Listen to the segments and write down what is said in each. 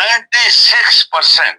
96%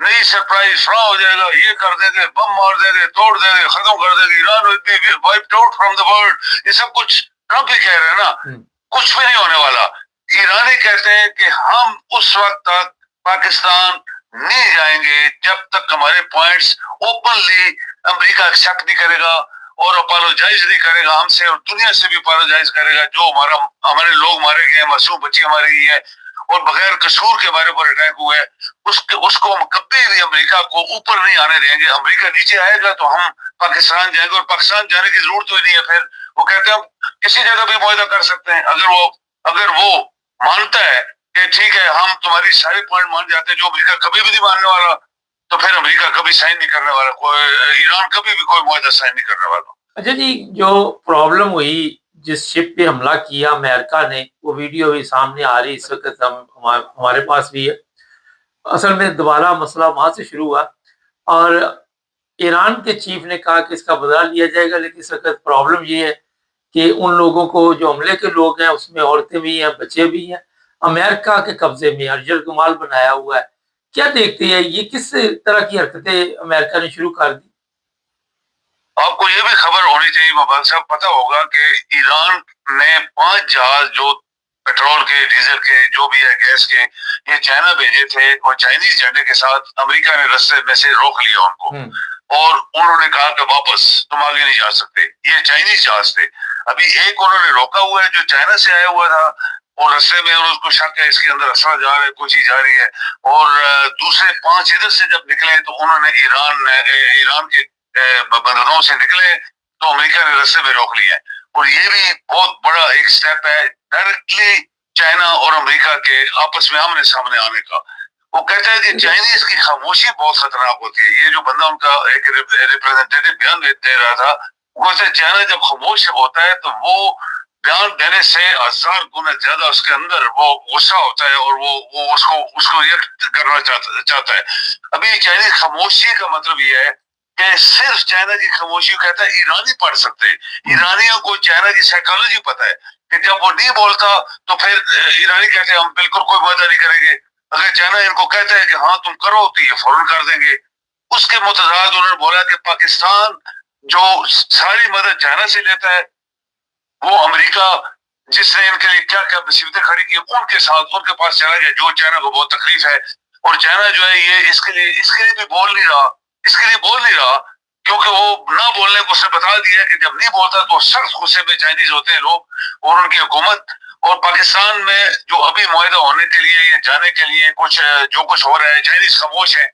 نئی سرپرائز فراں ہو جائے گا, یہ کر دیں گے, بم مار دیں گے, توڑ دیں گے, ختم کر دیں گے, Iran wiped out from the world. یہ سب کچھ ٹرمپ ہی کہہ رہے ہیں نا, کچھ بھی نہیں ہونے والا. ایرانی کہتے ہیں کہ ہم اس وقت تک پاکستان نہیں جائیں گے جب تک ہمارے پوائنٹس اوپنلی امریکہ ایکسپٹ نہیں کرے گا اور اپالوجائز نہیں کرے گا ہم سے, اور دنیا سے بھی اپالوجائز کرے گا. جو ہمارے لوگ مارے گئے ہیں, معصوم بچی ہماری گئی ہے اور بغیر قصور کے ہمارے اوپر اٹیک ہوا ہے, اس کو ہم کبھی بھی امریکہ کو اوپر نہیں آنے دیں گے. امریکہ نیچے آئے گا تو ہم پاکستان جائیں گے, اور پاکستان جانے کی ضرورت ہی نہیں ہے. پھر وہ کہتے ہیں ہم کسی جگہ بھی معاہدہ کر سکتے ہیں. اگر وہ مانتا ہے کہ ٹھیک ہے ہم تمہاری ساری پوائنٹ مان جاتے ہیں جو امریکہ کبھی بھی نہیں ماننے والا, تو پھر امریکہ کبھی سائن نہیں کرنے والا, ایران کبھی بھی کوئی معاہدہ سائن نہیں کرنے والا. اچھا جی, جو پرابلم ہوئی جس شپ پہ حملہ کیا امریکہ نے, وہ ویڈیو بھی سامنے آ رہی اس وقت, ہمارے پاس بھی ہے. اصل میں دوبارہ مسئلہ وہاں سے شروع ہوا اور ایران کے چیف نے کہا کہ اس کا بدلہ لیا جائے گا, لیکن اس وقت پرابلم یہ ہے کہ ان لوگوں کو جو حملے کے لوگ ہیں اس میں عورتیں بھی ہیں, بچے بھی ہیں, امریکہ کے قبضے میں ارجل کمال بنایا ہوا ہے. کیا دیکھتے ہیں یہ کس طرح کی حرکتیں امریکہ نے شروع کر دی؟ آپ کو یہ بھی خبر ہونی چاہیے مبارک صاحب, پتہ ہوگا کہ ایران نے 5 جہاز جو پیٹرول کے, ڈیزل کے, جو بھی ہے گیس کے, یہ چائنا بھیجے تھے, اور چائنیز جھنڈے کے ساتھ امریکہ نے رستے میں سے روک لیا ان کو, اور انہوں نے کہا کہ واپس تم آگے نہیں جا سکتے. یہ چائنیز جہاز تھے. ابھی ایک انہوں نے روکا ہوا ہے جو چائنا سے آیا ہوا تھا, اور رستے میں اس کو شک ہے اس کے اندر اسلحہ جا رہا ہے, کوئی چیز جا رہی ہے, اور دوسرے 5 ادھر سے جب نکلے تو انہوں نے ایران کے بندرگاہوں سے نکلے تو امریکہ نے رستے میں روک لیا. اور یہ بھی بہت بڑا ایک سٹیپ ہے ڈائریکٹلی چائنا اور امریکہ کے آپس میں آمنے سامنے آنے کا. وہ کہتا ہے کہ چائنیز کی خاموشی بہت خطرناک ہوتی ہے. یہ جو بندہ ان کا ایک ریپرزینٹیٹو بیان دے رہا تھا, وہ کہتا ہے چائنا جب خاموش ہوتا ہے تو وہ بیان دینے سے 1000 گنا زیادہ اس کے اندر وہ غصہ ہوتا ہے, اور وہ اس کو ریئیکٹ کرنا چاہتا ہے. ابھی چائنیز خاموشی کا مطلب یہ ہے کہ صرف چائنا کی خاموشی کہتا ہے ایرانی پڑھ سکتے. ایرانیوں کو چائنا کی سائیکالوجی پتہ ہے کہ جب وہ نہیں بولتا تو پھر ایرانی کہتے ہیں ہم بالکل کوئی معاہدہ نہیں کریں گے. اگر چائنا ان کو کہتا ہے کہ ہاں تم کرو تو یہ فوراً کر دیں گے. اس کے متضاد انہوں نے بولا کہ پاکستان جو ساری مدد چائنا سے لیتا ہے, وہ امریکہ جس نے ان کے لیے کیا کیا مصیبتیں کھڑی کی ان کے ساتھ ان کے پاس چلا گیا, جو چائنا کو بہت تکلیف ہے. اور چائنا جو ہے یہ اس کے لیے بھی بول نہیں رہا, کیونکہ وہ نہ بولنے کو اس نے بتا دیا کہ جب نہیں بولتا تو سخت غصے میں چائنیز ہوتے ہیں لوگ اور ان کی حکومت. اور پاکستان میں جو ابھی معاہدہ ہونے کے لیے یا جانے کے لیے جو کچھ ہو رہا ہے, چائنیز خاموش ہے.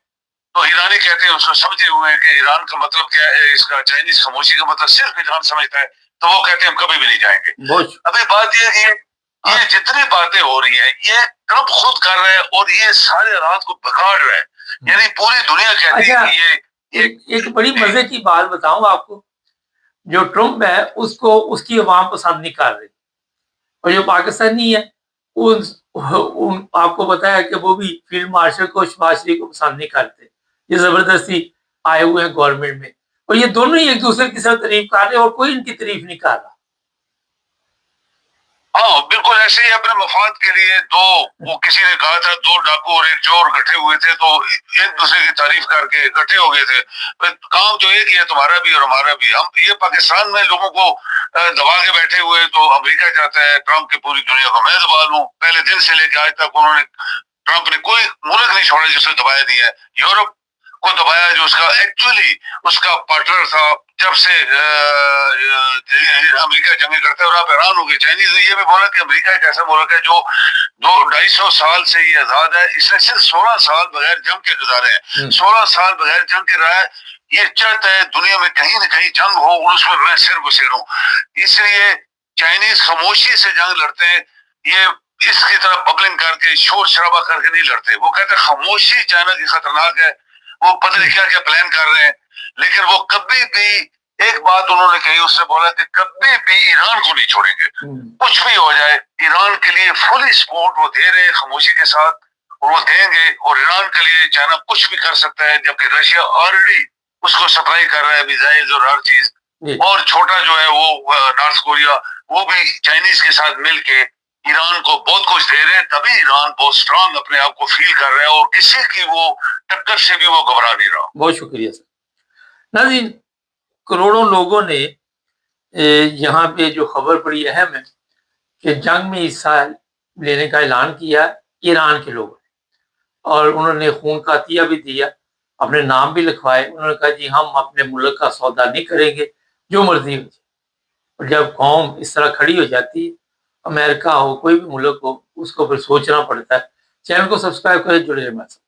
تو ایرانی کہتے ہیں اس کو سمجھے ہوئے ہیں کہ ایران کا مطلب کیا ہے, اس کا چائنیز خاموشی کا مطلب صرف ایران سمجھتا ہے, تو وہ کہتے ہیں ہم کبھی بھی نہیں جائیں گے. ابھی بات یہ ہے کہ یہ جتنی باتیں ہو رہی ہیں یہ ٹرمپ خود کر رہے ہیں اور یہ سارے حالات کو بگاڑ رہے ہیں. یعنی پوری دنیا کہتی ہے کہ یہ ایک بڑی مزے کی بات بتاؤں آپ کو, جو ٹرمپ ہے اس کو اس کی عوام پسند نہیں کر رہی, اور جو پاکستانی ہے آپ کو پتا ہے کہ وہ بھی فیلڈ مارشل کو, شہباز شریف کو پسند نہیں کرتے. یہ زبردستی آئے ہوئے ہیں گورنمنٹ میں, اور یہ دونوں ہی ایک دوسرے کی ساتھ تعریف کر رہے ہیں اور کوئی ان کی تعریف نہیں کر رہا. ہاں بالکل ایسے ہی اپنے مفاد کے لیے وہ کسی نے کہا تھا 2 ڈاکو اور 1 چور اکٹھے ہوئے تھے تو ایک دوسرے کی تعریف کر کے اکٹھے ہو گئے تھے. کام تو ایک ہی ہے, تمہارا بھی اور ہمارا بھی. ہم یہ پاکستان میں لوگوں کو دبا کے بیٹھے ہوئے, تو امریکہ چاہتا ہے ٹرمپ کی پوری دنیا کو میں دبا لوں. پہلے دن سے لے کے آج تک ٹرمپ نے کوئی ملک نہیں چھوڑا جسے دبایا نہیں ہے. یورپ کو دبایا جو اس کا ایکچولی اس کا پارٹنر تھا جب سے امریکہ جنگیں کرتے, اور آپ حیران ہو گئے. چائنیز نے یہ بھی بولا کہ امریکہ ایک ایسا ملک ہے جو 200-250 سال سے یہ آزاد ہے, اس نے صرف 16 سال بغیر جنگ کے گزارے ہیں. 16 سال بغیر جنگ کے رہا ہے. یہ چاہتا ہے دنیا میں کہیں نہ کہیں جنگ ہو اور اس میں میں سر گسیڑوں. اس لیے چائنیز خاموشی سے جنگ لڑتے ہیں, یہ اس کی طرح ببلنگ کر کے شور شرابہ کر کے نہیں لڑتے. وہ کہتے ہیں خاموشی چائنا کی خطرناک ہے, وہ پتہ نہیں کیا کیا پلان کر رہے ہیں. لیکن وہ کبھی بھی ایک بات انہوں نے کہی, اس سے بولا کہ کبھی بھی ایران کو نہیں چھوڑیں گے. کچھ بھی ہو جائے ایران کے لیے فلی سپورٹ وہ دے رہے ہیں خاموشی کے ساتھ, اور وہ دیں گے. اور ایران کے لیے چائنا کچھ بھی کر سکتا ہے, جبکہ رشیا آلریڈی اس کو سپلائی کر رہا ہے میزائل اور ہر چیز. اور چھوٹا جو ہے وہ نارتھ کوریا, وہ بھی چائنیز کے ساتھ مل کے ایران کو بہت کچھ دے رہے ہیں، تبھی ایران بہت اسٹرانگ اپنے آپ کو فیل کر رہا ہے اور کسی کی وہ ٹکر سے بھی وہ گھبرا نہیں رہا۔ بہت شکریہ سر۔ ناظرین، کروڑوں لوگوں نے یہاں پہ جو خبر بڑی اہم ہے کہ جنگ میں حصہ لینے کا اعلان کیا ایران کے لوگوں نے، اور انہوں نے خون کا عطیہ بھی دیا، اپنے نام بھی لکھوائے۔ انہوں نے کہا جی ہم اپنے ملک کا سودا نہیں کریں گے، جو مرضی ہو جائے۔ اور جب قوم اس طرح کھڑی ہو جاتی ہے، امریکہ ہو کوئی بھی ملک ہو، اس کو پھر سوچنا پڑتا ہے۔ چینل کو سبسکرائب کریں، جڑے رہیں ہمارے ساتھ۔